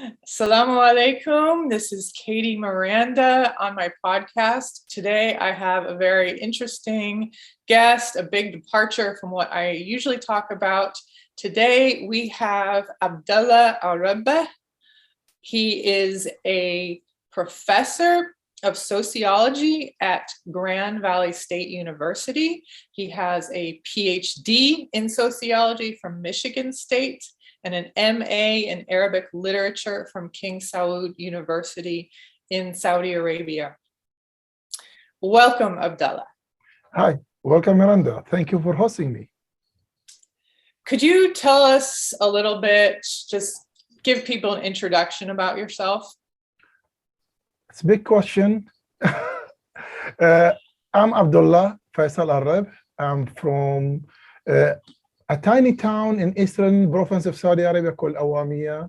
Assalamu alaikum. This is Katie Miranda on my podcast. Today I have a very interesting guest, a big departure from what I usually talk about. Today we have Abdullah Alrebh. He is a professor of sociology at Grand Valley State University. He has a PhD in sociology from Michigan State and an MA in Arabic literature from King Saud University in Saudi Arabia. Welcome, Abdullah. Hi, welcome, Miranda. Thank you for hosting me. Could you tell us a little bit, just give people an introduction about yourself? It's a big question. I'm Abdullah Faisal Alrebh. I'm from a tiny town in eastern province of Saudi Arabia called Awamiya.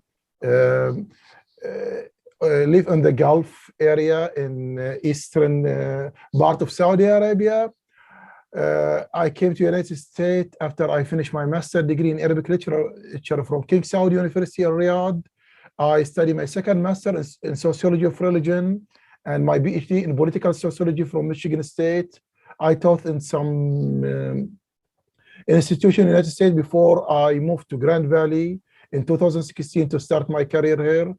Live in the Gulf area in eastern part of Saudi Arabia. I came to the United States after I finished my master's degree in Arabic literature from King Saud University in Riyadh. I studied my second master in sociology of religion and my PhD in political sociology from Michigan State. I taught in some institution in the United States before I moved to Grand Valley in 2016 to start my career here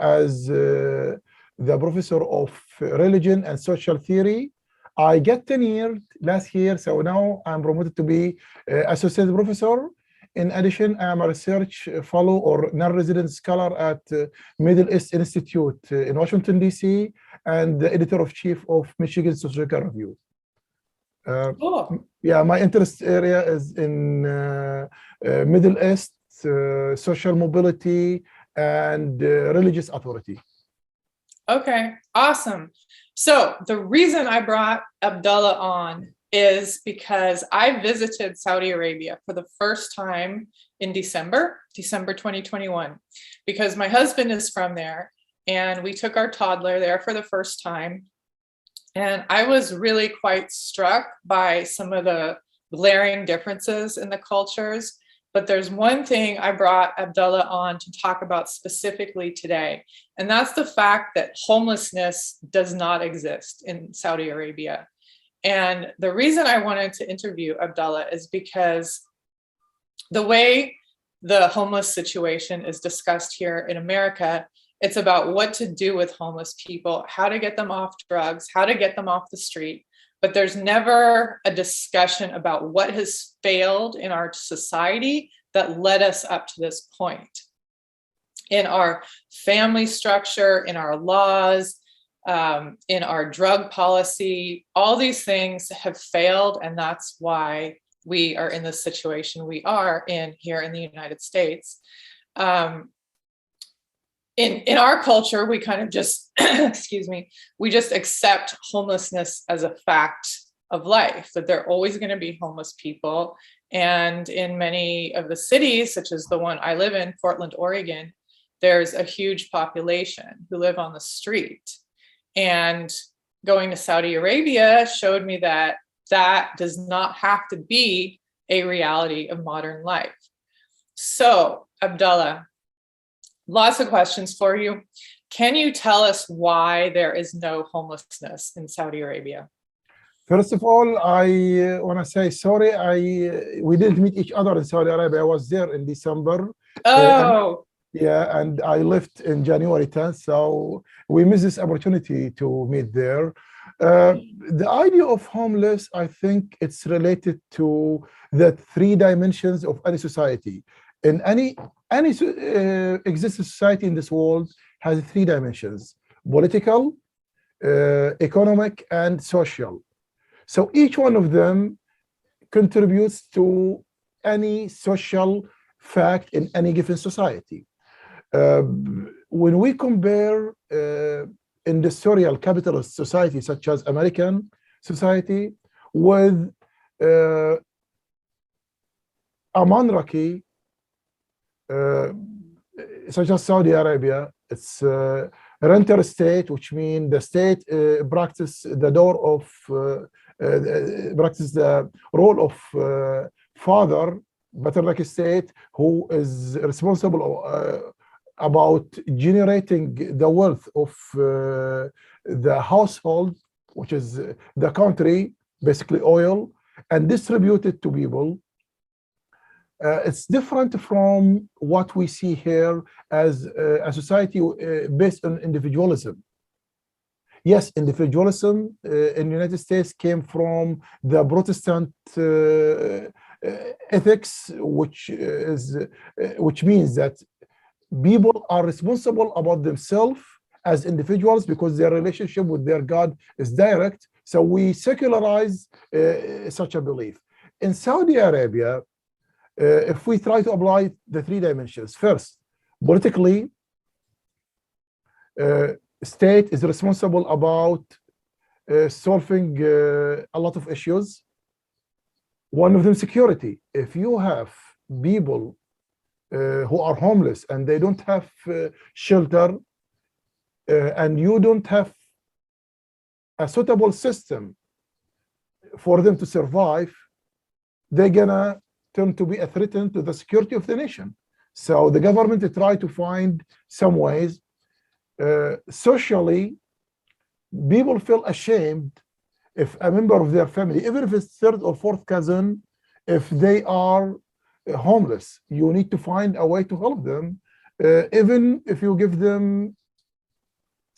as the professor of religion and social theory. I get tenured last year, so now I'm promoted to be associate professor. In addition, I am a research fellow or non-resident scholar at Middle East Institute in Washington, D.C., and the editor-in-chief of Michigan Sociological Review. Cool. Yeah, my interest area is in Middle East, social mobility, and religious authority. Okay, awesome. So the reason I brought Abdullah on is because I visited Saudi Arabia for the first time in December 2021, because my husband is from there and we took our toddler there for the first time. And I was really quite struck by some of the glaring differences in the cultures. But there's one thing I brought Abdullah on to talk about specifically today, and that's the fact that homelessness does not exist in Saudi Arabia. And the reason I wanted to interview Abdullah is because the way the homeless situation is discussed here in America, it's about what to do with homeless people, how to get them off drugs, how to get them off the street. But there's never a discussion about what has failed in our society that led us up to this point. In our family structure, in our laws, in our drug policy, all these things have failed, and that's why we are in the situation we are in here in the United States. In our culture, we kind of just, we just accept homelessness as a fact of life, that there are always going to be homeless people. And in many of the cities, such as the one I live in, Portland, Oregon, there's a huge population who live on the street. And going to Saudi Arabia showed me that that does not have to be a reality of modern life. So, Abdullah, lots of questions for you. Can you tell us why there is no homelessness in Saudi Arabia? First of all, I want to say sorry. We didn't meet each other in Saudi Arabia. I was there in December. Oh. And I left in January 10th. So we missed this opportunity to meet there. The idea of homeless, I think it's related to the three dimensions of any society. In any existing society in this world has three dimensions: political, economic, and social. So each one of them contributes to any social fact in any given society. When we compare industrial capitalist society such as American society with a monarchy such as Saudi Arabia, it's a renter state, which means the state practice the role of father, but like a state who is responsible about generating the wealth of the household, which is the country, basically oil, and distribute it to people. It's different from what we see here as a society based on individualism. Yes, individualism in the United States came from the Protestant ethics, which means that people are responsible about themselves as individuals because their relationship with their God is direct. So we secularize such a belief. In Saudi Arabia, if we try to apply the three dimensions, first, politically, state is responsible about solving a lot of issues. One of them, security. If you have people who are homeless and they don't have shelter, and you don't have a suitable system for them to survive, they're gonna turn to be a threat to the security of the nation. So the government try to find some ways. Socially, people feel ashamed if a member of their family, even if it's third or fourth cousin, if they are homeless, you need to find a way to help them, even if you give them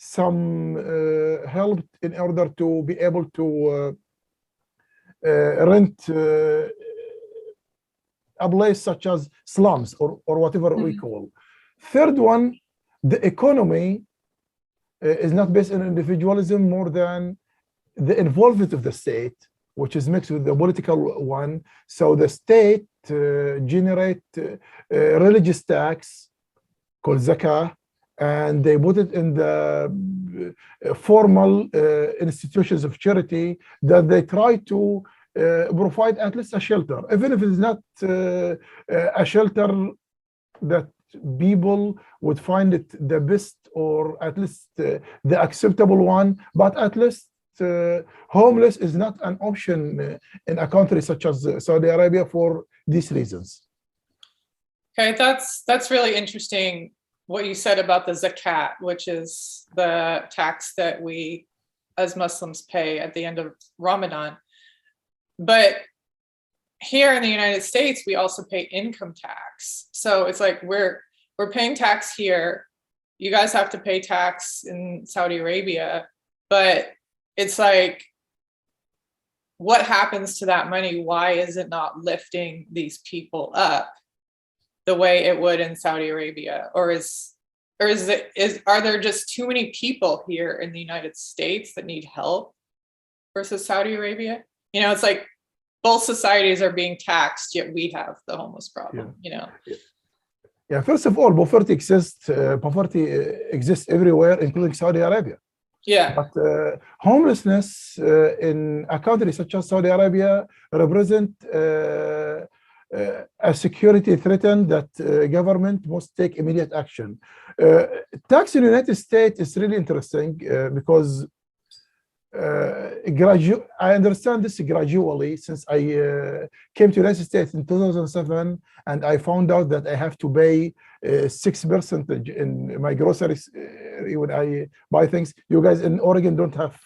some help in order to be able to rent a place such as slums or whatever we call. Third one, the economy is not based on individualism more than the involvement of the state, which is mixed with the political one. So the state generate religious tax called zakah, and they put it in the formal institutions of charity that they try to provide at least a shelter, even if it's not a shelter that people would find it the best or at least the acceptable one, but at least homeless is not an option in a country such as Saudi Arabia for these reasons. Okay, that's really interesting what you said about the zakat, which is the tax that we as Muslims pay at the end of Ramadan. But here in the United States, we also pay income tax. So it's like we're paying tax here. You guys have to pay tax in Saudi Arabia, but it's like, what happens to that money? Why is it not lifting these people up the way it would in Saudi Arabia? Or are there just too many people here in the United States that need help versus Saudi Arabia? You know, it's like both societies are being taxed, yet we have the homeless problem, you know? Yeah, first of all, poverty exists everywhere, including Saudi Arabia. Yeah. But homelessness in a country such as Saudi Arabia represent a security threat that government must take immediate action. Tax in the United States is really interesting because I understand this gradually since I came to the United States in 2007, and I found out that I have to pay 6% in my groceries when I buy things. You guys in Oregon don't have.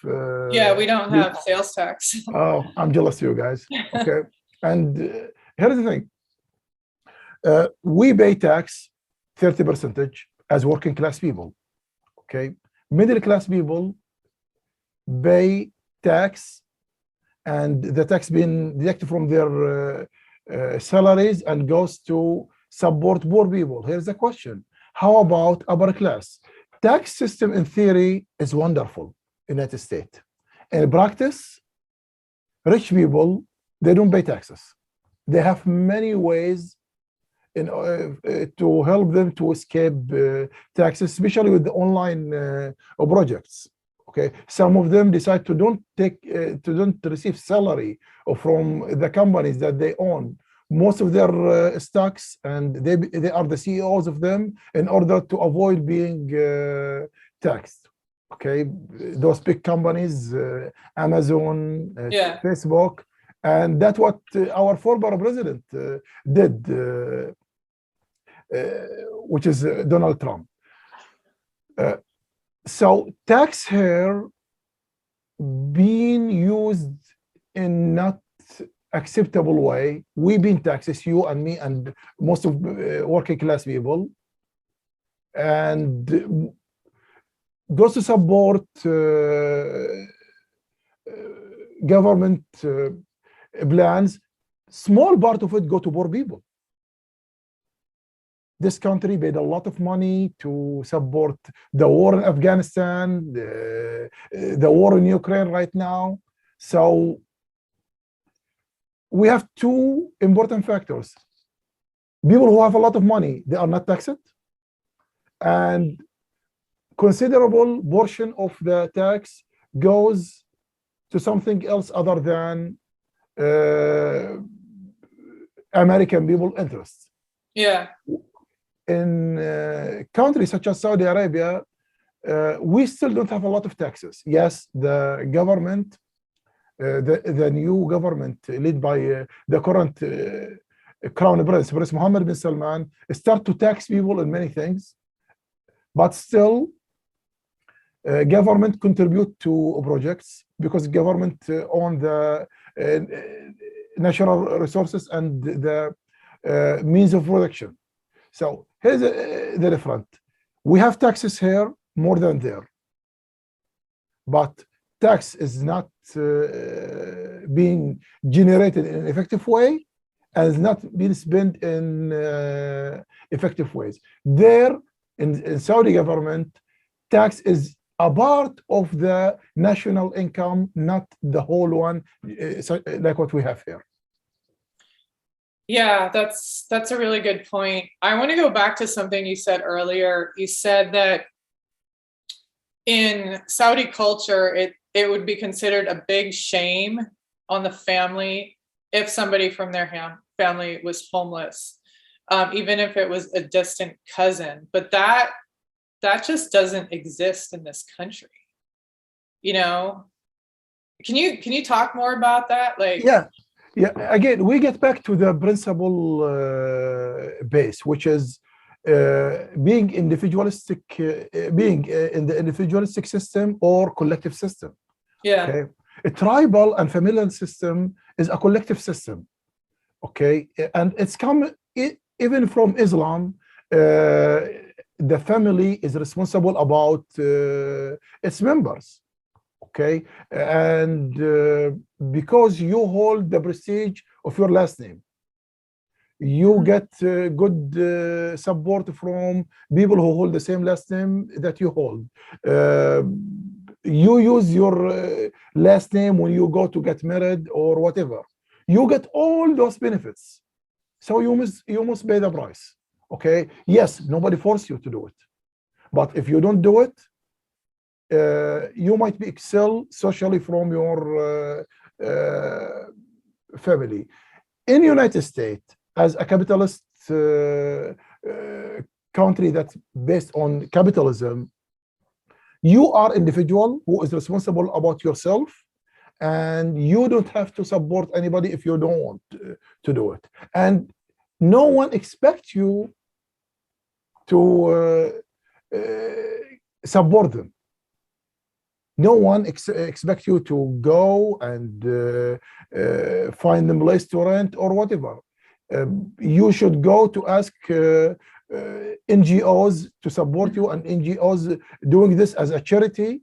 Yeah, we don't have sales tax. Oh, I'm jealous of you guys. Okay, and here's the thing: we pay tax 30% as working class people. Okay, middle class people pay tax, and the tax being deducted from their salaries and goes to support poor people. Here's the question: how about upper class? Tax system in theory is wonderful in the United States. In practice, rich people, they don't pay taxes. They have many ways to help them to escape taxes, especially with the online projects. Okay, some of them decide to don't receive salary from the companies that they own most of their stocks, and they are the CEOs of them in order to avoid being taxed. Okay, those big companies, Amazon, Facebook, and that's what our former president did. which is Donald Trump. So tax here being used in not acceptable way. We've been taxes, you and me and most of working class people, and goes to support government plans. Small part of it go to poor people. This country paid a lot of money to support the war in Afghanistan, the war in Ukraine right now. So we have two important factors. People who have a lot of money, they are not taxed, and considerable portion of the tax goes to something else other than American people interests. Yeah. In countries such as Saudi Arabia, we still don't have a lot of taxes. Yes, the government, the new government led by the current crown prince Mohammed bin Salman, start to tax people in many things, but still government contribute to projects because government own the natural resources and the means of production. So here's the difference. We have taxes here more than there, but tax is not being generated in an effective way and is not being spent in effective ways. There, in Saudi government, tax is a part of the national income, not the whole one, like what we have here. Yeah, that's a really good point. I want to go back to something you said earlier. You said that in Saudi culture, it would be considered a big shame on the family if somebody from their family was homeless, even if it was a distant cousin. But that just doesn't exist in this country. You know, can you talk more about that? Like, yeah. Again, we get back to the principle base, which is being individualistic, being in the individualistic system or collective system. Yeah. Okay. A tribal and familial system is a collective system. Okay, and it's come even from Islam. The family is responsible about its members. Okay, and because you hold the prestige of your last name, you get good support from people who hold the same last name that you hold. You use your last name when you go to get married or whatever. You get all those benefits. So you must pay the price. Okay. Yes, nobody forced you to do it, but if you don't do it, you might be excelled socially from your family. In United States, as a capitalist country that's based on capitalism, you are individual who is responsible about yourself, and you don't have to support anybody if you don't want to do it. And no one expects you to support them. No one expects you to go and find them place to rent or whatever. You should go to ask NGOs to support you, and NGOs doing this as a charity,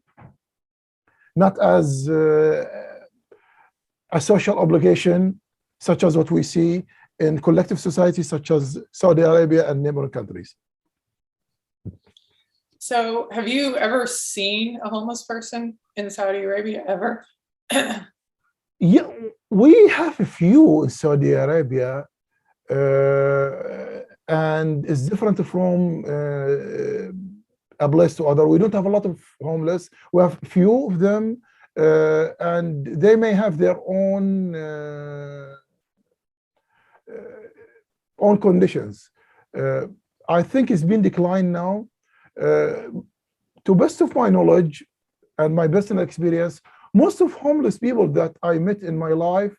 not as a social obligation, such as what we see in collective societies such as Saudi Arabia and neighboring countries. So have you ever seen a homeless person in Saudi Arabia ever? Yeah, we have a few in Saudi Arabia, and it's different from a place to other. We don't have a lot of homeless. We have few of them, and they may have their own conditions. I think it's been declined now. To best of my knowledge and my personal experience, most of homeless people that I met in my life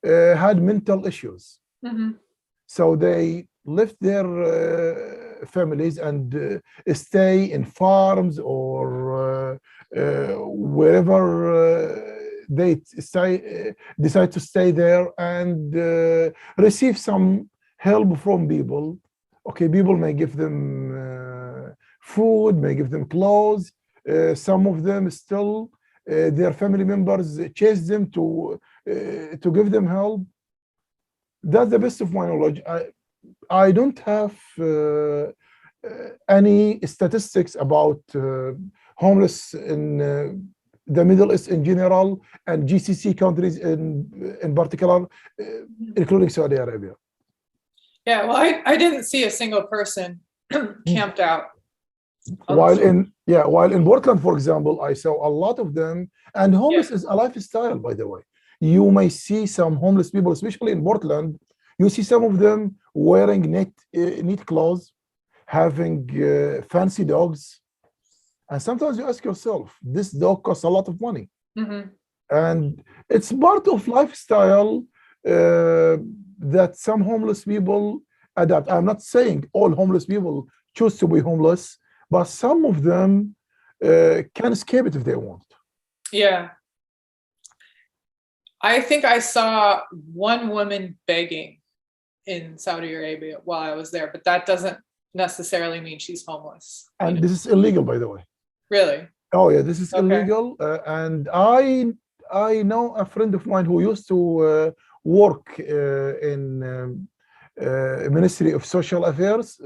had mental issues. Mm-hmm. So they left their families and stay in farms or wherever they decide to stay there and receive some help from people. Okay, people may give them food, may give them clothes. Some of them still, their family members chase them to give them help. That's the best of my knowledge. I don't have any statistics about homeless in the Middle East in general and GCC countries in particular, including Saudi Arabia. Yeah, well, I didn't see a single person camped out. While in Portland, for example, I saw a lot of them, and homeless is a lifestyle, by the way. You may see some homeless people, especially in Portland. You see some of them wearing neat clothes, having fancy dogs, and sometimes you ask yourself, this dog costs a lot of money. Mm-hmm. And it's part of lifestyle that some homeless people adapt. I'm not saying all homeless people choose to be homeless, but some of them can escape it if they want. Yeah. I think I saw one woman begging in Saudi Arabia while I was there, but that doesn't necessarily mean she's homeless. And this is illegal, by the way. Really? Oh yeah, this is illegal. And I know a friend of mine who used to work in Ministry of Social Affairs,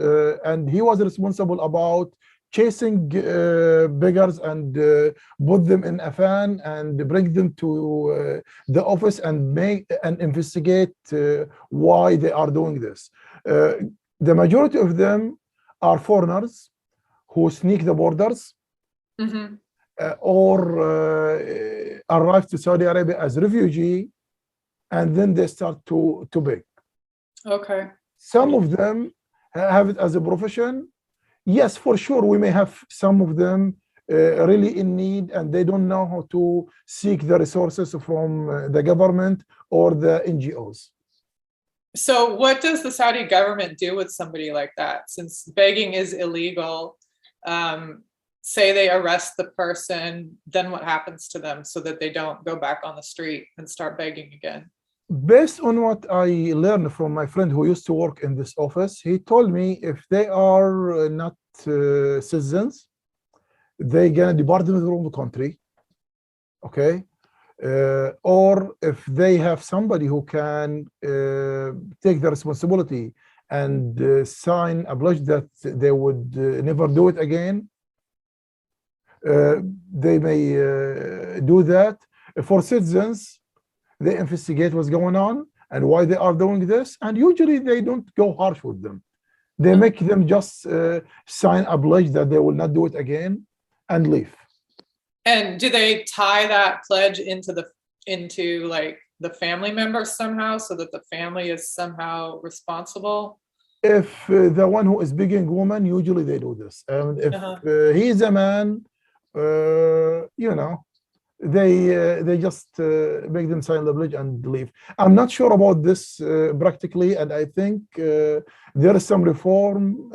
and he was responsible about chasing beggars and put them in a van and bring them to the office and investigate why they are doing this. The majority of them are foreigners who sneak the borders. Mm-hmm. Or arrive to Saudi Arabia as refugee, and then they start to beg. Okay. Some of them have it as a profession. Yes, for sure, we may have some of them really in need, and they don't know how to seek the resources from the government or the NGOs. So what does the Saudi government do with somebody like that? Since begging is illegal, say they arrest the person, then what happens to them so that they don't go back on the street and start begging again? Based on what I learned from my friend who used to work in this office, he told me if they are not citizens, they're gonna deport them from the country, okay? Or if they have somebody who can take the responsibility and sign a pledge that they would never do it again, they may do that. For citizens, they investigate what's going on and why they are doing this, and usually they don't go harsh with them. They make them just sign a pledge that they will not do it again and leave. And do they tie that pledge into like the family members somehow, so that the family is somehow responsible? If the one who is begging woman, usually they do this. And if he's a man, you know, they just make them sign the pledge and leave. I'm not sure about this practically, and I think there is some reform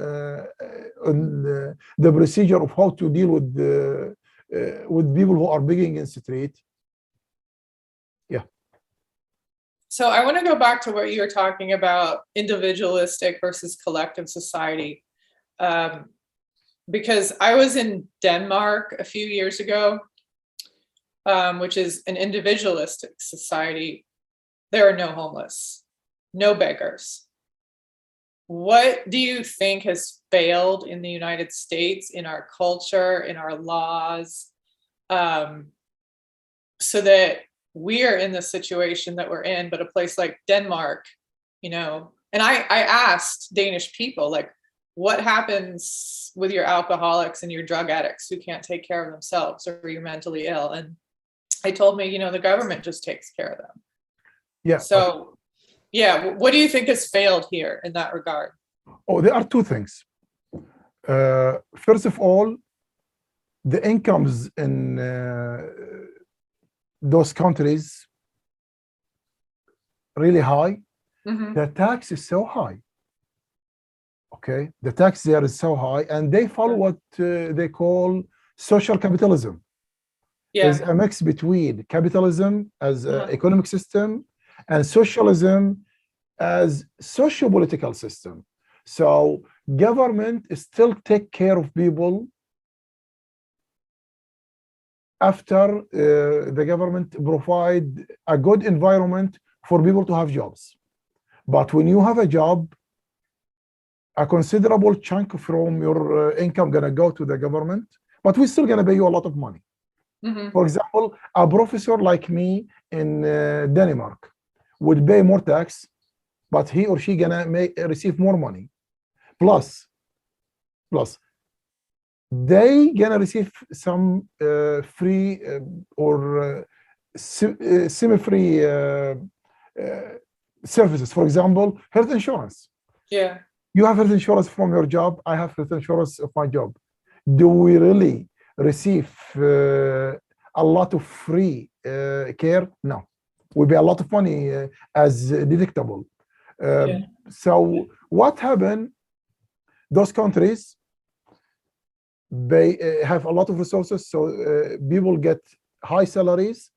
on the procedure of how to deal with people who are begging in the street. Yeah. So I want to go back to what you were talking about, individualistic versus collective society, because I was in Denmark a few years ago, which is an individualistic society. There are no homeless, no beggars. What do you think has failed in the United States, in our culture, in our laws, so that we are in the situation that we're in? But a place like Denmark, you know, and I asked Danish people, like, what happens with your alcoholics and your drug addicts who can't take care of themselves, or you're mentally ill? And they told me, you know, the government just takes care of them. Yeah. So, yeah, what do you think has failed here in that regard? Oh, there are two things. First of all, the incomes in those countries really high. Mm-hmm. The tax is so high. Okay, the tax there is so high, and they follow what they call social capitalism. Is Yeah. a mix between capitalism as an Uh-huh. economic system and socialism as socio-political system. So government still take care of people after the government provide a good environment for people to have jobs. But when you have a job, a considerable chunk from your income gonna go to the government, but we're still gonna pay you a lot of money. Mm-hmm. For example, a professor like me in Denmark would pay more tax, but he or she gonna receive more money. Plus, they gonna receive some free or semi-free services. For example, health insurance. Yeah. You have health insurance from your job. I have health insurance of my job. Do we really receive a lot of free care? No. We pay a lot of money as deductible. Yeah. So what happened? Those countries, they have a lot of resources, so people get high salaries,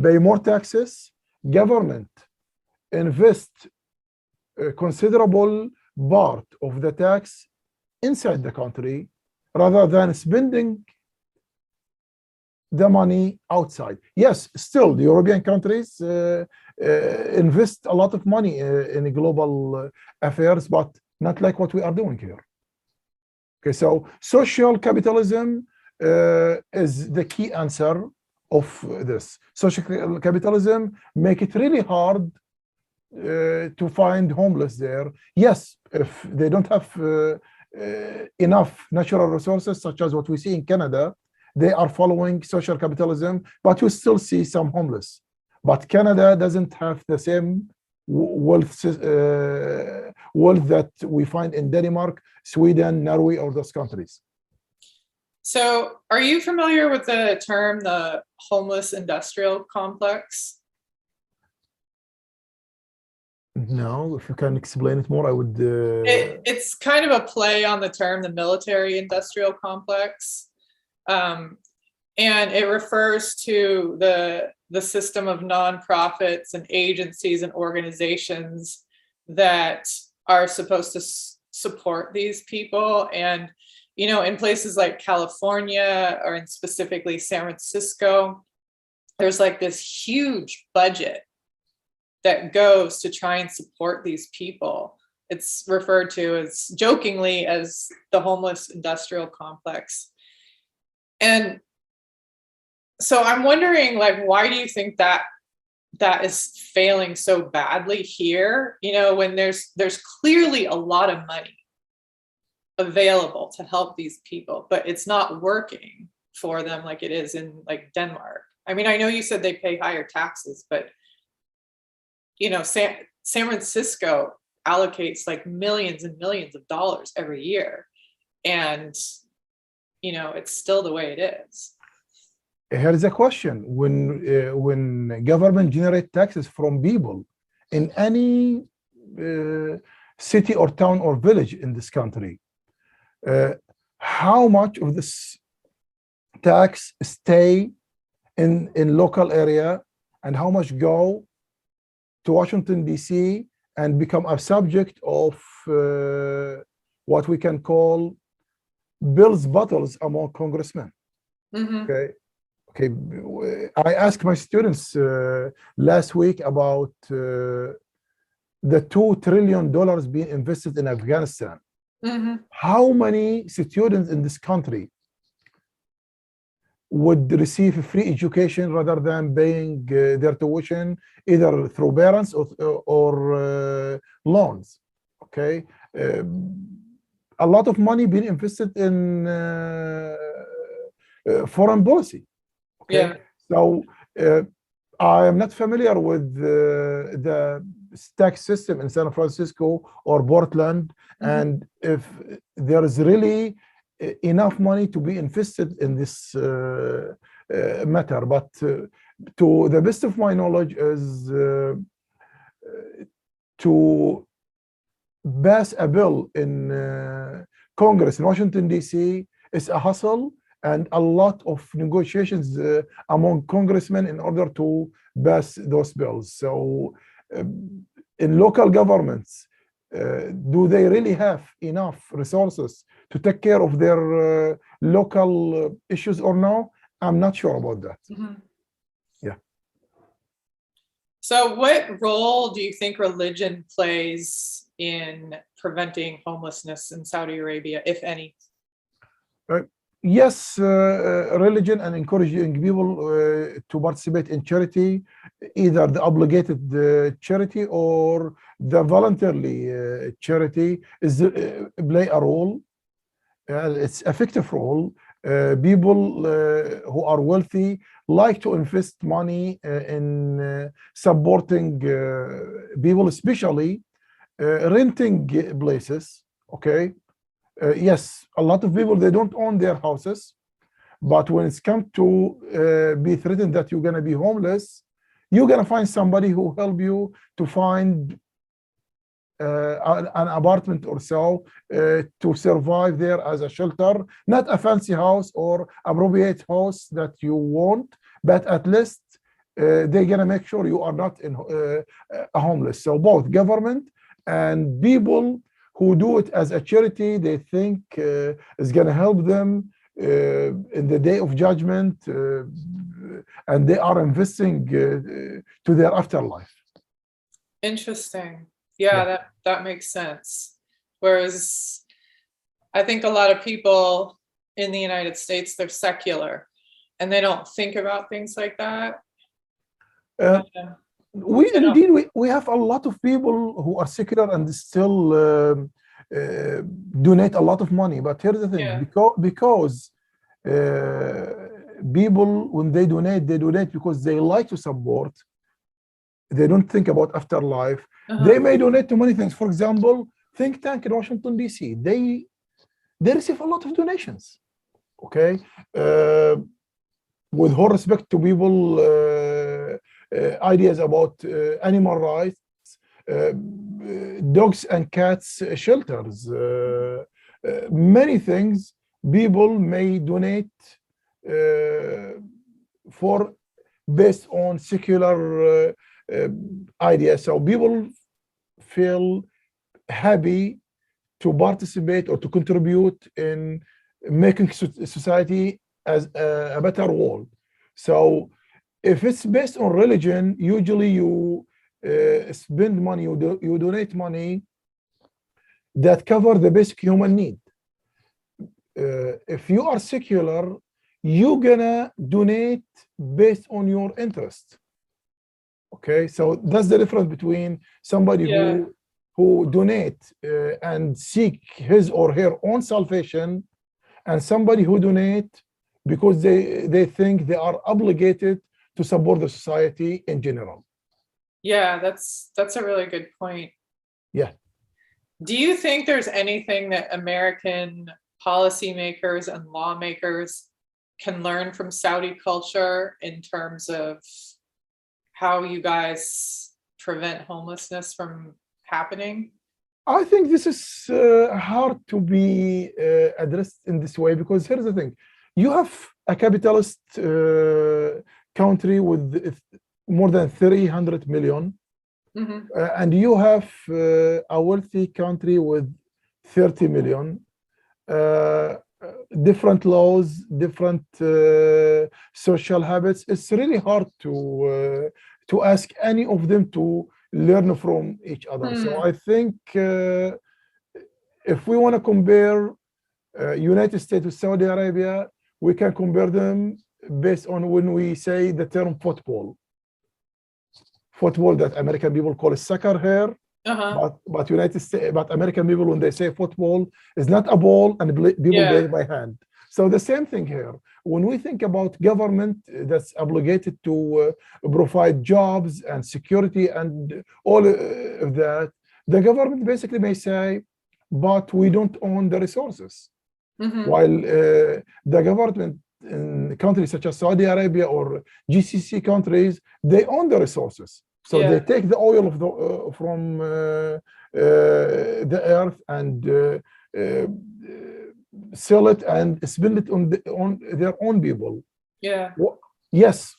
pay more taxes, government invest a considerable part of the tax inside the country rather than spending the money outside. Yes, still the European countries invest a lot of money in global affairs, but not like what we are doing here. Okay, so social capitalism is the key answer of this. Social capitalism make it really hard to find homeless there. Yes, if they don't have enough natural resources, such as what we see in Canada, they are following social capitalism, but you still see some homeless. But Canada doesn't have the same wealth that we find in Denmark, Sweden, Norway, or those countries. So are you familiar with the term, the homeless industrial complex? No, if you can explain it more, I would. It's kind of a play on the term, the military industrial complex. And it refers to the system of nonprofits and agencies and organizations that are supposed to support these people. And, you know, in places like California or in specifically San Francisco, there's like this huge budget that goes to try and support these people. It's referred to as jokingly as the homeless industrial complex. And so I'm wondering, like, why do you think that is failing so badly here? You know, when there's clearly a lot of money available to help these people, but it's not working for them like it is in like Denmark. I mean, I know you said they pay higher taxes, but you know, San Francisco allocates like millions and millions of dollars every year, and you know, it's still the way it is. Here is a question: when government generate taxes from people in any city or town or village in this country, how much of this tax stay in local area, and how much go to Washington D.C. and become a subject of what we can call bills battles among congressmen? Mm-hmm. Okay, I asked my students last week about the $2 trillion being invested in Afghanistan. Mm-hmm. How many students in this country would receive free education rather than paying their tuition either through parents or loans? Okay, a lot of money being invested in foreign policy. Okay, Yeah. so I am not familiar with the tax system in San Francisco or Portland, and if there is really enough money to be invested in this matter. But to the best of my knowledge is to pass a bill in Congress in Washington, D.C. is a hustle and a lot of negotiations among congressmen in order to pass those bills. So in local governments, do they really have enough resources to take care of their local issues or no? I'm not sure about that. Yeah. So what role do you think religion plays in preventing homelessness in Saudi Arabia, if any? Yes, religion and encouraging people to participate in charity, either the obligated charity or the voluntarily charity, is play a role. It's effective role. People who are wealthy like to invest money in supporting people, especially renting places. Okay. Yes, a lot of people, they don't own their houses, but when it's come to be threatened that you're going to be homeless, you're going to find somebody who help you to find an apartment or so to survive there as a shelter, not a fancy house or appropriate house that you want, but at least they're going to make sure you are not in homeless. So both government and people who do it as a charity, they think is going to help them in the day of judgment, and they are investing to their afterlife. Interesting. Yeah, that makes sense. Whereas I think a lot of people in the United States, they're secular and they don't think about things like that. We have a lot of people who are secular and still donate a lot of money. But here's the thing, because people, when they donate because they like to support. They don't think about afterlife. They may donate to many things. For example, think tank in Washington, D.C. They receive a lot of donations. Okay, with whole respect to people. Ideas about animal rights, dogs and cats shelters, many things people may donate for based on secular ideas. So people feel happy to participate or to contribute in making society as a better world. So if it's based on religion, usually you spend money, you donate money that cover the basic human need. If you are secular, you're gonna donate based on your interest. Okay, so that's the difference between somebody who donate and seek his or her own salvation, and somebody who donate because they think they are obligated to support the society in general. Yeah, that's a really good point. Yeah. Do you think there's anything that American policymakers and lawmakers can learn from Saudi culture in terms of how you guys prevent homelessness from happening? I think this is hard to be addressed in this way, because here's the thing. You have a capitalist country with more than 300 million, and you have a wealthy country with 30 million. Different laws, different social habits. It's really hard to ask any of them to learn from each other. So I think if we want to compare United States with Saudi Arabia, we can compare them based on when we say the term football. Football that American people call soccer here, but United States, but American people, when they say football, is not a ball and people play by hand. So the same thing here. When we think about government that's obligated to provide jobs and security and all of that, the government basically may say, but we don't own the resources. While the government in countries such as Saudi Arabia or GCC countries, they own the resources. So they take the oil of the from the earth and sell it and spend it on their own people. Yeah. Yes,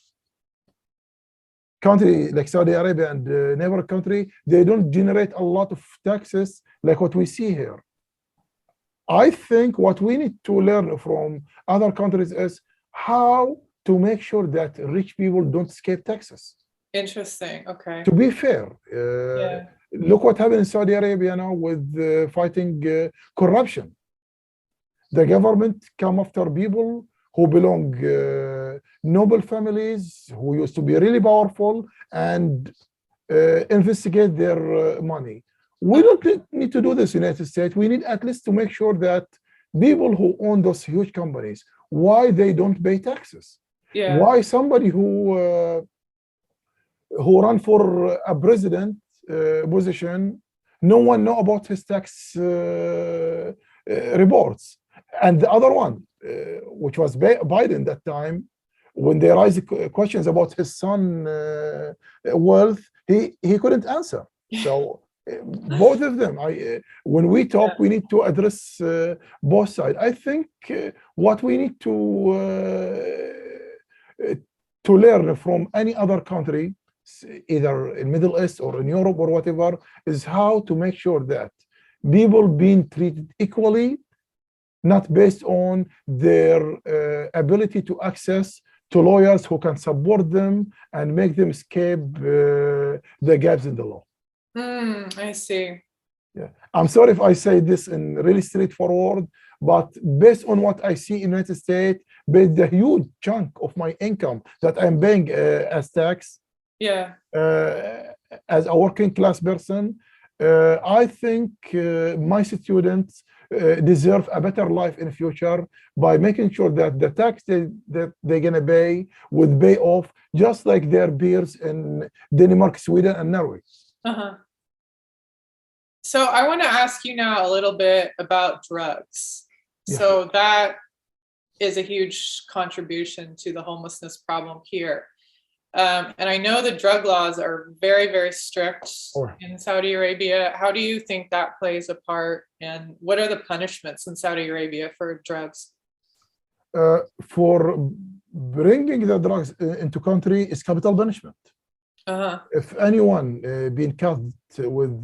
country like Saudi Arabia and neighbor country, they don't generate a lot of taxes like what we see here. I think what we need to learn from other countries is how to make sure that rich people don't escape taxes. Interesting. Okay. To be fair, look what happened in Saudi Arabia now with fighting corruption. The government come after people who belong noble families, who used to be really powerful, and investigate their money. We don't need to do this in the United States. We need at least to make sure that people who own those huge companies, why they don't pay taxes. Yeah. Why somebody who run for a president position, no one know about his tax reports. And the other one, which was Biden that time, when they raised questions about his son wealth, he couldn't answer. So both of them, when we talk, we need to address both sides. I think what we need to learn from any other country, either in Middle East or in Europe or whatever, is how to make sure that people being treated equally, not based on their ability to access to lawyers who can support them and make them escape the gaps in the law. I see. Yeah, I'm sorry if I say this in really straightforward, but based on what I see in the United States, based the huge chunk of my income that I'm paying as tax, as a working class person, I think my students deserve a better life in the future by making sure that the tax that they're going to pay would pay off just like their peers in Denmark, Sweden, and Norway. So I want to ask you now a little bit about drugs. So that is a huge contribution to the homelessness problem here. And I know the drug laws are very, very strict in Saudi Arabia. How do you think that plays a part? And what are the punishments in Saudi Arabia for drugs? For bringing the drugs into country is capital punishment. If anyone being caught with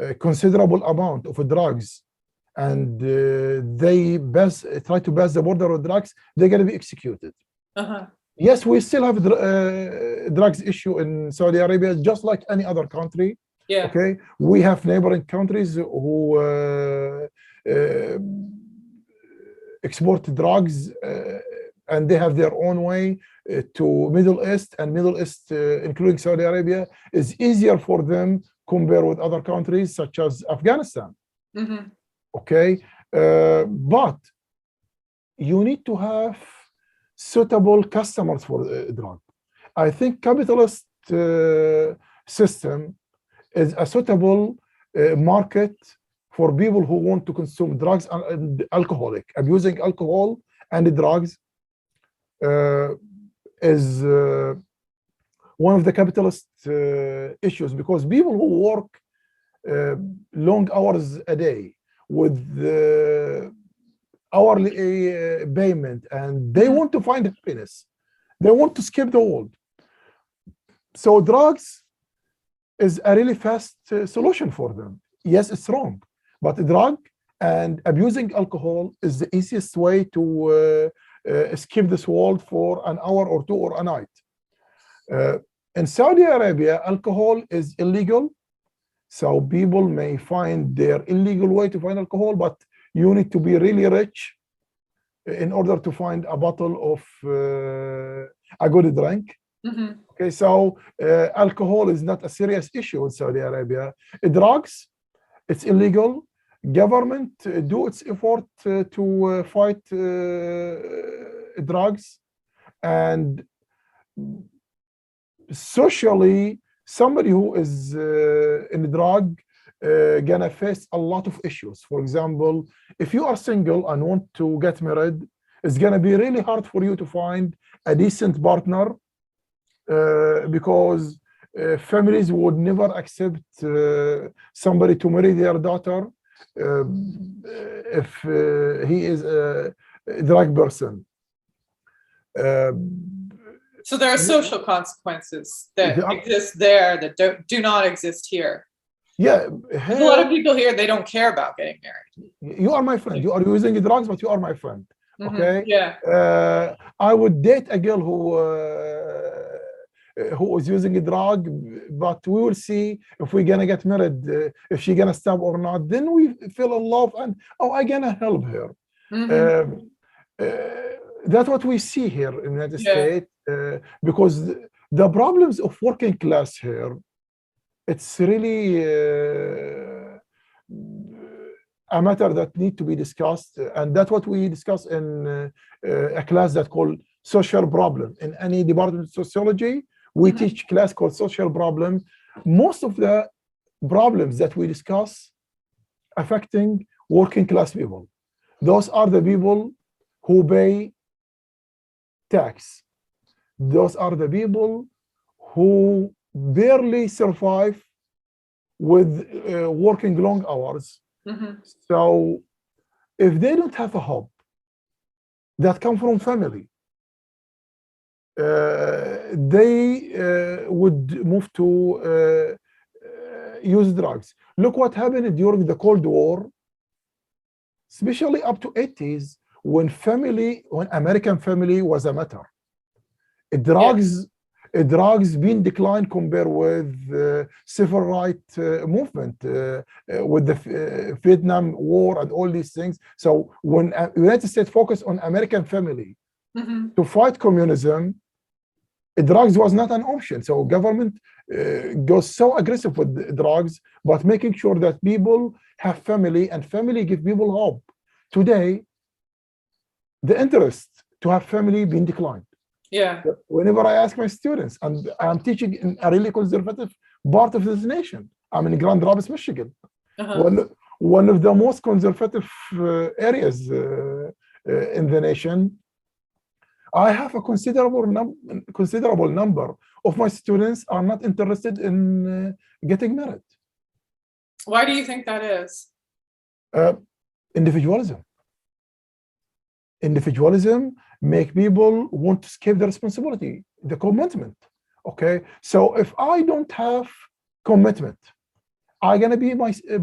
a considerable amount of drugs and they try to pass the border with drugs, they're going to be executed. Yes, we still have drugs issue in Saudi Arabia, just like any other country. Okay, we have neighboring countries who export drugs, and they have their own way to Middle East, and Middle East, including Saudi Arabia, is easier for them compared with other countries such as Afghanistan. Okay, but you need to have suitable customers for the drug. I think capitalist system is a suitable market for people who want to consume drugs and alcoholic. Abusing alcohol and drugs is one of the capitalist issues, because people who work long hours a day with hourly payment, and they want to find happiness. They want to skip the world. So drugs is a really fast solution for them. Yes, it's wrong, but drug and abusing alcohol is the easiest way to skip this world for an hour or two or a night. In Saudi Arabia, alcohol is illegal. So people may find their illegal way to find alcohol, but you need to be really rich in order to find a bottle of a good drink. Okay, so alcohol is not a serious issue in Saudi Arabia. Drugs, it's illegal. Government do its effort to fight drugs, and socially, somebody who is in the drug gonna face a lot of issues. For example, if you are single and want to get married, it's gonna be really hard for you to find a decent partner because families would never accept somebody to marry their daughter if he is a drug person. So there are social consequences that There are- exist there that do not exist here. Yeah, There's a lot of people here, they don't care about getting married. you are my friend. You are using drugs, but you are my friend. Okay. Yeah. I would date a girl who is using a drug, but we will see if we're gonna get married, if she's gonna stop or not. Then we feel in love, and I'm gonna help her. That's what we see here in the United States, because the problems of working class here, it's really a matter that need to be discussed, and that's what we discuss in a class that called social problem. In any department of sociology, we teach class called social problem. Most of the problems that we discuss affecting working class people. Those are the people who pay tax. Those are the people who barely survive with working long hours. So if they don't have a hope that come from family, they would move to use drugs. Look what happened during the Cold War, especially up to 80s, when American family was a matter. Drugs being declined compared with civil rights movement, with the Vietnam War and all these things. So when United States focused on American family to fight communism, drugs was not an option. So government goes so aggressive with drugs, but making sure that people have family, and family give people hope. Today, the interest to have family being declined. Yeah. Whenever I ask my students, and I'm teaching in a really conservative part of this nation, I'm in Grand Rapids, Michigan, one of the most conservative areas in the nation. I have a considerable number of my students are not interested in getting married. Why do you think that is? Individualism. Individualism make people want to escape the responsibility, the commitment. Okay, so if I don't have commitment, I'm gonna be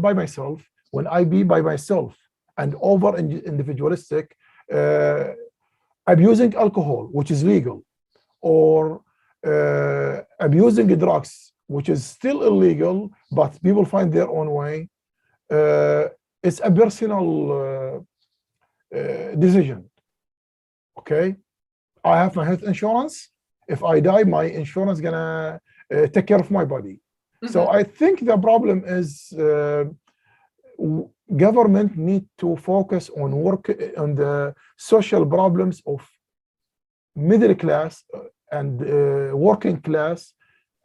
by myself. When I be by myself and over individualistic, abusing alcohol, which is legal, or abusing drugs, which is still illegal, but people find their own way. It's a personal decision. Okay, I have my health insurance. If I die, my insurance gonna take care of my body. So I think the problem is government need to focus on on the social problems of middle class and working class,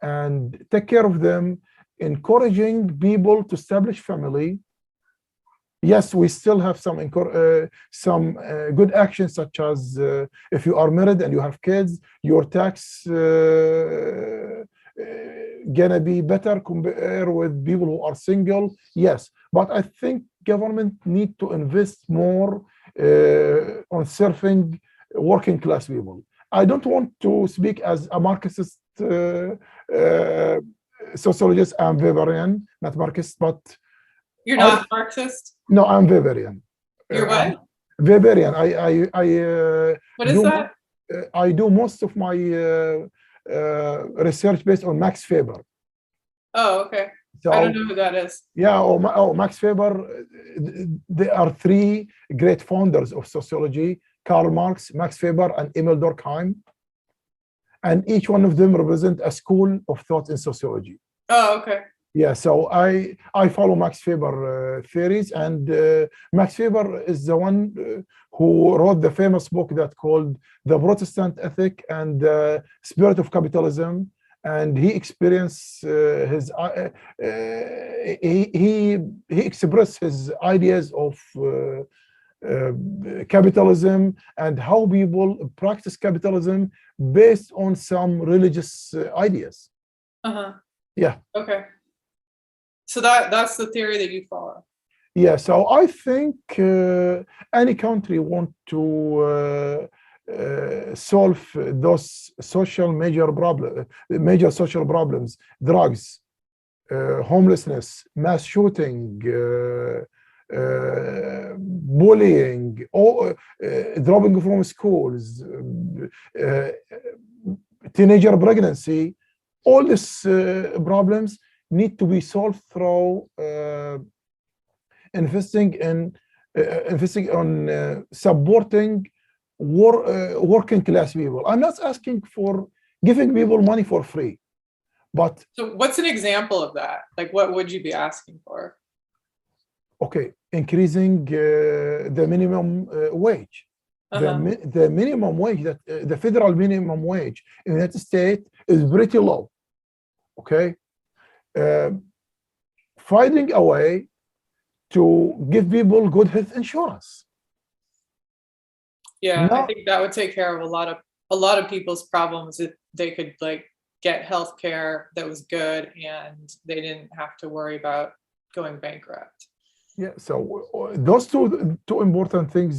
and take care of them, encouraging people to establish family. Yes, we still have some good actions, such as if you are married and you have kids, your tax gonna be better compared with people who are single. Yes, but I think government need to invest more on serving working class people. I don't want to speak as a Marxist sociologist. I'm Weberian, not Marxist, but you're not Marxist? No, I'm Weberian. You're what? Weberian. What is that? I do most of my research based on Max Weber. Oh, okay. So, I don't know who that is. Yeah, Max Weber. There are three great founders of sociology: Karl Marx, Max Weber, and Emil Durkheim. And each one of them represent a school of thought in sociology. Oh, okay. Yeah, so I follow Max Weber theories, and Max Weber is the one who wrote the famous book that called The Protestant Ethic and the Spirit of Capitalism. And he experienced he expressed his ideas of capitalism and how people practice capitalism based on some religious ideas. Uh-huh. Yeah. Okay. So that's the theory that you follow. Yeah. So I think any country want to solve those major social problems, drugs, homelessness, mass shooting, bullying, or dropping from schools, teenager pregnancy, all these problems need to be solved through investing on supporting working class people. I'm not asking for giving people money for free, but So what's an example of that? Like, what would you be asking for? okay, increasing the minimum wage. Uh-huh. The minimum wage, that the federal minimum wage in the United States is pretty low. Okay, finding a way to give people good health insurance. Yeah, I Now, think that would take care of a lot of people's problems if they could like get health care that was good and they didn't have to worry about going bankrupt. yeah, so those two important things,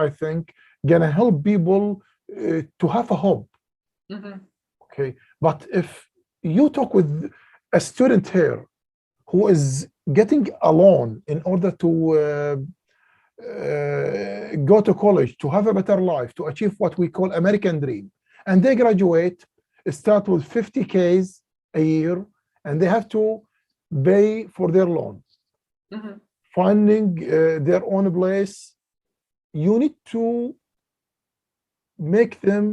I think, gonna help people to have a hope. Mm-hmm. Okay, but if you talk with a student here who is getting a loan in order to go to college, to have a better life, to achieve what we call American dream, and they graduate, start with 50Ks a year, and they have to pay for their loan. Mm-hmm. Finding their own place, you need to make them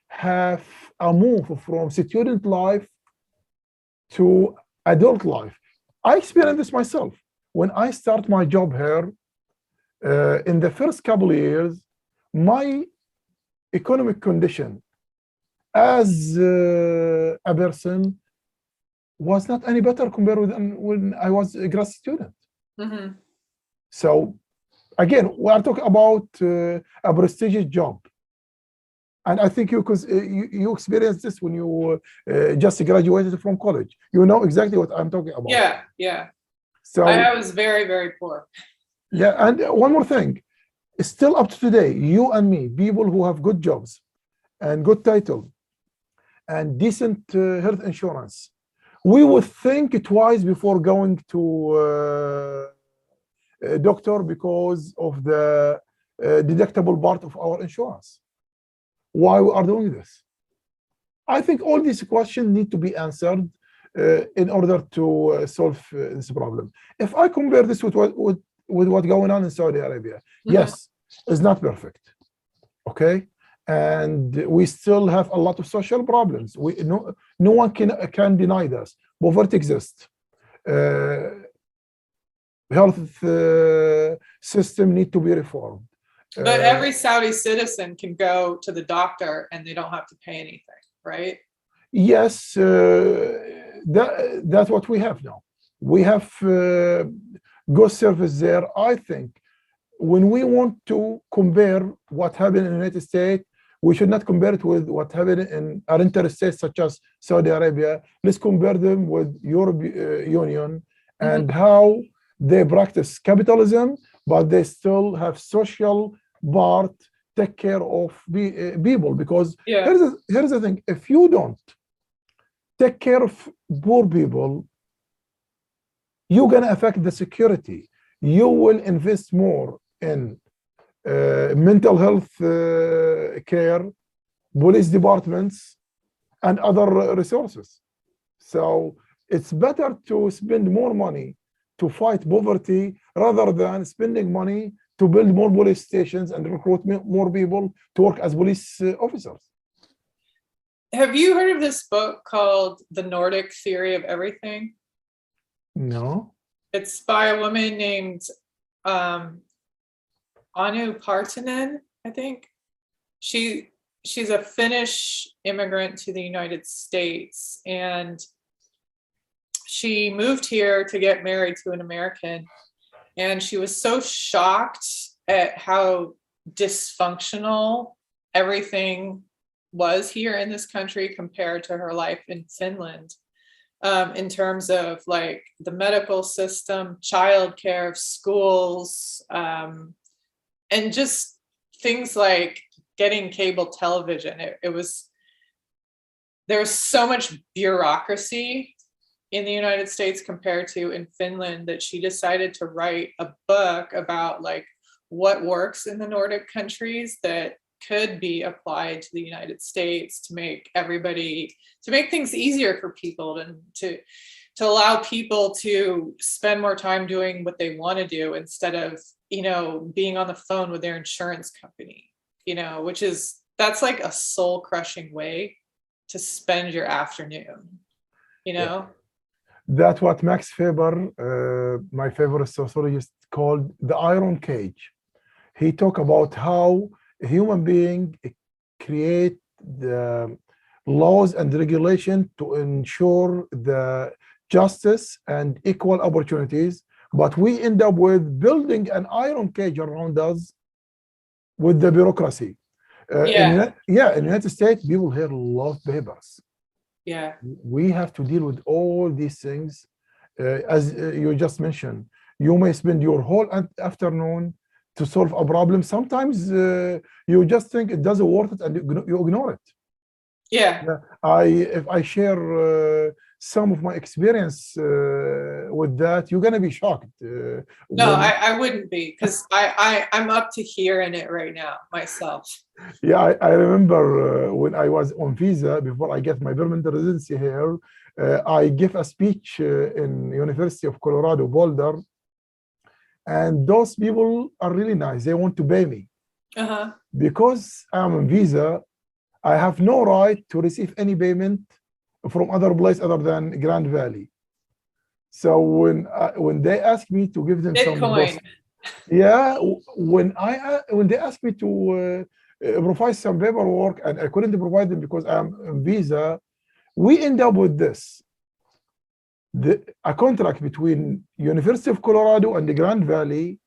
have a move from student life to adult life. I experienced this myself. When I start my job here, in the first couple of years, my economic condition as a person was not any better compared with when I was a grad student. Mm-hmm. So again, we are talking about a prestigious job. And I think you experienced this when you just graduated from college. You know exactly what I'm talking about. Yeah, yeah. So I was very, very poor. yeah, and one more thing, still up to today, you and me, people who have good jobs and good title and decent health insurance, we would think twice before going to a doctor because of the deductible part of our insurance. Why we are doing this? I think all these questions need to be answered in order to solve this problem. If I compare this with what's going on in Saudi Arabia, Mm-hmm. yes, it's not perfect, okay? And we still have a lot of social problems. No one can deny this. Poverty exists. Health system need to be reformed. But every Saudi citizen can go to the doctor and they don't have to pay anything, right? Yes, that's what we have now. We have good service there. I think when we want to compare what happened in the United States, we should not compare it with what happened in our interstates such as Saudi Arabia. Let's compare them with European Union and how they practice capitalism, but they still have social part, take care of people. Because here's the thing, if you don't take care of poor people, you're going to affect the security. You will invest more in mental health care, police departments, and other resources. So it's better to spend more money to fight poverty rather than spending money to build more police stations and recruit more people to work as police officers. Have you heard of this book called The Nordic Theory of Everything? No. It's by a woman named Anu Partanen, I think. She's a Finnish immigrant to the United States, and she moved here to get married to an American. And she was so shocked at how dysfunctional everything was here in this country compared to her life in Finland, in terms of like the medical system, childcare, schools, and just things like getting cable television. There was so much bureaucracy in the United States compared to in Finland that she decided to write a book about like what works in the Nordic countries that could be applied to the United States to make things easier for people, to allow people to spend more time doing what they want to do instead of, being on the phone with their insurance company, that's like a soul crushing way to spend your afternoon, Yeah. That's what Max Weber, my favorite sociologist, called the iron cage. He talked about how a human being create the laws and regulation to ensure the justice and equal opportunities, but we end up with building an iron cage around us with the bureaucracy. In the United States, people here love papers. Yeah. We have to deal with all these things. As you just mentioned, you may spend your whole afternoon to solve a problem. Sometimes you just think it doesn't worth it and you ignore it. Yeah. If I share some of my experience with that, you're gonna be shocked. No, I wouldn't be, because I'm up to hearing it right now myself. Yeah, I remember when I was on visa before I get my permanent residency here, I give a speech in University of Colorado Boulder, and those people are really nice. They want to pay me. Because I'm on visa, I have no right to receive any payment from other place other than Grand Valley. So when they ask me to give them Bitcoin. when they ask me to provide some paperwork and I couldn't provide them because I'm on visa, we end up with this. A contract between University of Colorado and the Grand Valley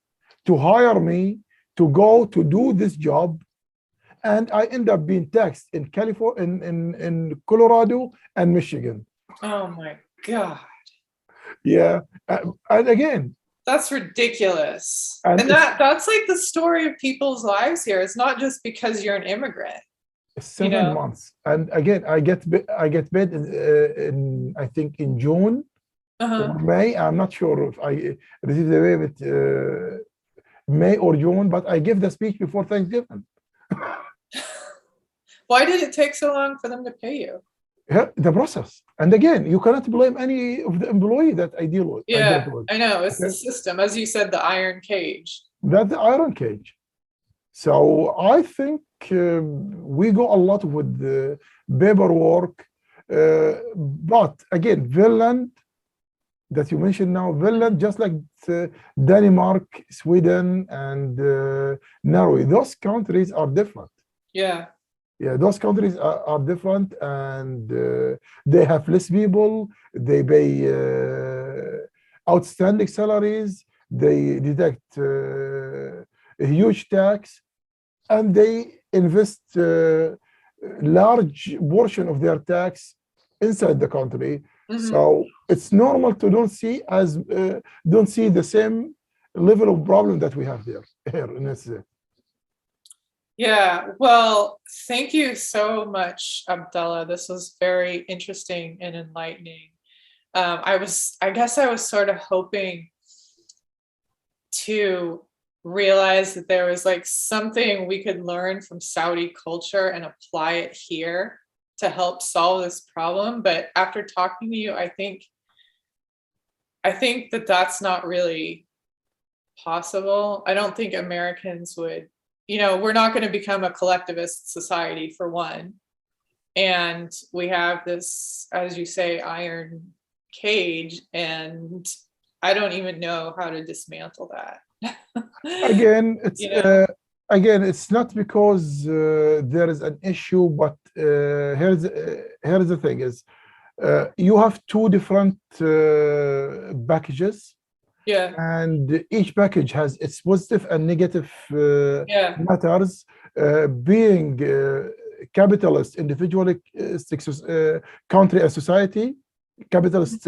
to hire me to go to do this job, and I end up being taxed in California, in Colorado and Michigan. Oh my God. Yeah, and again, that's ridiculous. And that's like the story of people's lives here. It's not just because you're an immigrant. 7 months, and again, I get paid in I think in June or May. I'm not sure if I received the payment May or June, but I give the speech before Thanksgiving. Why did it take so long for them to pay you? The process. And again, you cannot blame any of the employee that I deal with. Yeah, I know. It's the system. As you said, the iron cage. That's the iron cage. So I think we go a lot with the paperwork. But again, Finland, that you mentioned now, Finland, just like Denmark, Sweden, and Norway, those countries are different. Yeah. Yeah, those countries are different, and they have less people. They pay outstanding salaries. They deduct a huge tax, and they invest large portion of their tax inside the country. So it's normal to don't see the same level of problem that we have here in this. Yeah, well, thank you so much, Abdullah. This was very interesting and enlightening. I guess I was sort of hoping to realize that there was like something we could learn from Saudi culture and apply it here to help solve this problem. But after talking to you, I think that that's not really possible. I don't think Americans would, we're not going to become a collectivist society, for one. And we have this, as you say, iron cage, and I don't even know how to dismantle that. Again, it's not because there is an issue, but here's the thing is, you have two different packages. Yeah. and each package has its positive and negative Yeah. matters. Being capitalist, individualistic country and society, capitalist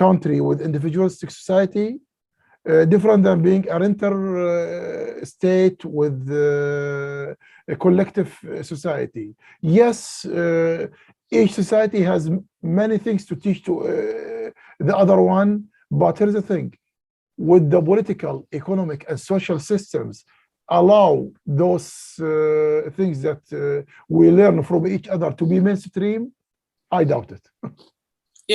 country with individualistic society, different than being a renter state with a collective society. Yes, each society has many things to teach to the other one, but here's the thing. Would the political, economic, and social systems allow those things that we learn from each other to be mainstream? I doubt it.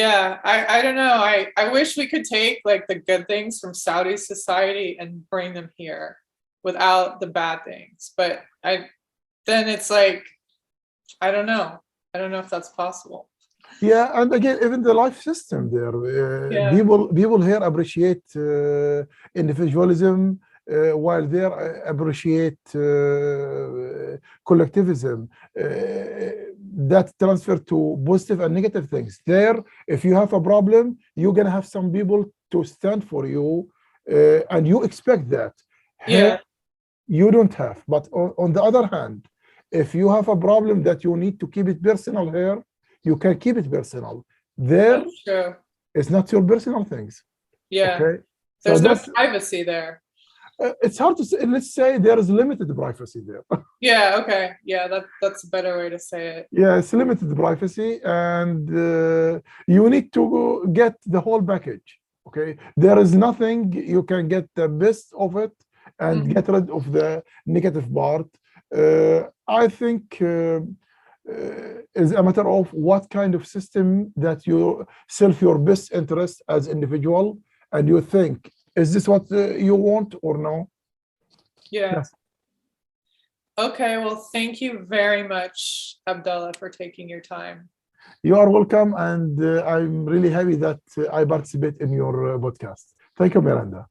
Yeah, I don't know. I wish we could take like the good things from Saudi society and bring them here without the bad things. But then it's like, I don't know. I don't know if that's possible. Yeah, and again, even the life system there, Yeah. people here appreciate individualism, while they appreciate collectivism. That transfer to positive and negative things. There, if you have a problem, you're gonna have some people to stand for you, and you expect that. Here, Yeah. you don't have. But on the other hand, if you have a problem that you need to keep it personal here, you can keep it personal. There, That's true. it's not your personal things. Yeah. Okay. There's So no that's privacy there. it's hard to say. Let's say there is limited privacy there. Yeah, okay. Yeah, that's a better way to say it. Yeah, it's limited privacy, and you need to get the whole package. Okay, there is nothing you can get the best of it and get rid of the negative part. I think is a matter of what kind of system that you self your best interest as individual, and you think, is this what you want or no? Yeah. Yes. Okay, well, thank you very much, Abdullah, for taking your time. You are welcome, and I'm really happy that I participate in your podcast. Thank you, Miranda.